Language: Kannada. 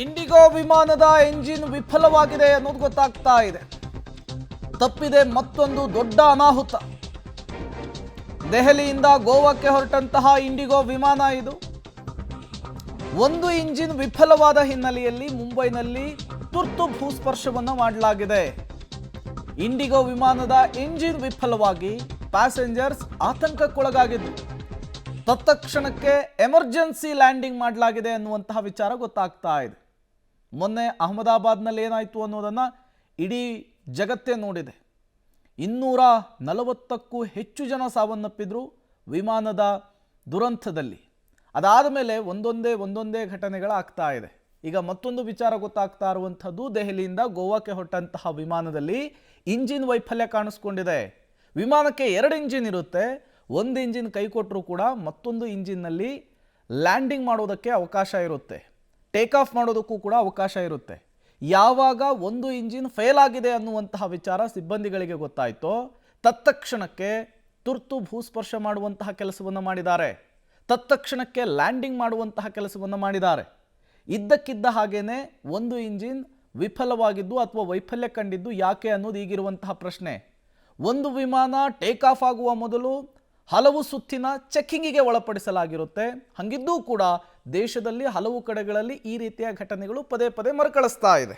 ಇಂಡಿಗೋ ವಿಮಾನದ ಎಂಜಿನ್ ವಿಫಲವಾಗಿದೆ ಅನ್ನೋದು ಗೊತ್ತಾಗ್ತಾ ಇದೆ. ತಪ್ಪಿದೆ ಮತ್ತೊಂದು ದೊಡ್ಡ ಅನಾಹುತ. ದೆಹಲಿಯಿಂದ ಗೋವಾಕ್ಕೆ ಹೊರಟಂತಹ ಇಂಡಿಗೋ ವಿಮಾನ ಇದು. ಒಂದು ಇಂಜಿನ್ ವಿಫಲವಾದ ಹಿನ್ನೆಲೆಯಲ್ಲಿ ಮುಂಬೈನಲ್ಲಿ ತುರ್ತು ಭೂಸ್ಪರ್ಶವನ್ನು ಮಾಡಲಾಗಿದೆ. ಇಂಡಿಗೋ ವಿಮಾನದ ಎಂಜಿನ್ ವಿಫಲವಾಗಿ ಪ್ಯಾಸೆಂಜರ್ಸ್ ಆತಂಕಕ್ಕೊಳಗಾಗಿದ್ದು ತತ್ಕ್ಷಣಕ್ಕೆ ಎಮರ್ಜೆನ್ಸಿ ಲ್ಯಾಂಡಿಂಗ್ ಮಾಡಲಾಗಿದೆ ಅನ್ನುವಂತಹ ವಿಚಾರ ಗೊತ್ತಾಗ್ತಾ ಇದೆ. ಮೊನ್ನೆ ಅಹಮದಾಬಾದ್ನಲ್ಲಿ ಏನಾಯಿತು ಅನ್ನೋದನ್ನು ಇಡೀ ಜಗತ್ತೇ ನೋಡಿದೆ. 240ಕ್ಕೂ ಹೆಚ್ಚು ಜನ ಸಾವನ್ನಪ್ಪಿದ್ರು ವಿಮಾನದ ದುರಂತದಲ್ಲಿ. ಅದಾದ ಮೇಲೆ ಒಂದೊಂದೇ ಘಟನೆಗಳಾಗ್ತಾ ಇದೆ. ಈಗ ಮತ್ತೊಂದು ವಿಚಾರ ಗೊತ್ತಾಗ್ತಾ ಇರುವಂಥದ್ದು, ದೆಹಲಿಯಿಂದ ಗೋವಾಕ್ಕೆ ಹೊರಟಂತಹ ವಿಮಾನದಲ್ಲಿ ಇಂಜಿನ್ ವೈಫಲ್ಯ ಕಾಣಿಸ್ಕೊಂಡಿದೆ. ವಿಮಾನಕ್ಕೆ 2 ಇಂಜಿನ್ ಇರುತ್ತೆ. ಒಂದು ಇಂಜಿನ್ ಕೈ ಕೊಟ್ಟರೂ ಕೂಡ ಮತ್ತೊಂದು ಇಂಜಿನ್ನಲ್ಲಿ ಲ್ಯಾಂಡಿಂಗ್ ಮಾಡೋದಕ್ಕೆ ಅವಕಾಶ ಇರುತ್ತೆ, ಟೇಕ್ ಆಫ್ ಮಾಡೋದಕ್ಕೂ ಕೂಡ ಅವಕಾಶ ಇರುತ್ತೆ. ಯಾವಾಗ ಒಂದು ಇಂಜಿನ್ ಫೇಲ್ ಆಗಿದೆ ಅನ್ನುವಂತಹ ವಿಚಾರ ಸಿಬ್ಬಂದಿಗಳಿಗೆ ಗೊತ್ತಾಯಿತೋ ತತ್ಕ್ಷಣಕ್ಕೆ ತುರ್ತು ಭೂಸ್ಪರ್ಶ ಮಾಡುವಂತಹ ಕೆಲಸವನ್ನು ಮಾಡಿದ್ದಾರೆ. ತತ್ಕ್ಷಣಕ್ಕೆ ಲ್ಯಾಂಡಿಂಗ್ ಮಾಡುವಂತಹ ಕೆಲಸವನ್ನು ಮಾಡಿದ್ದಾರೆ. ಇದ್ದಕ್ಕಿದ್ದ ಹಾಗೇನೆ ಒಂದು ಇಂಜಿನ್ ವಿಫಲವಾಗಿದ್ದು ಅಥವಾ ವೈಫಲ್ಯ ಕಂಡಿದ್ದು ಯಾಕೆ ಅನ್ನೋದು ಈಗಿರುವಂತಹ ಪ್ರಶ್ನೆ. ಒಂದು ವಿಮಾನ ಟೇಕ್ ಆಫ್ ಆಗುವ ಮೊದಲು ಹಲವು ಸುತ್ತಿನ ಚೆಕ್ಕಿಂಗಿಗೆ ಒಳಪಡಿಸಲಾಗಿರುತ್ತೆ. ಹಾಗಿದ್ದೂ ಕೂಡ ದೇಶದಲ್ಲಿ ಹಲವು ಕಡೆಗಳಲ್ಲಿ ಈ ರೀತಿಯ ಘಟನೆಗಳು ಪದೇ ಪದೇ ಮರುಕಳಿಸ್ತಾ ಇದೆ.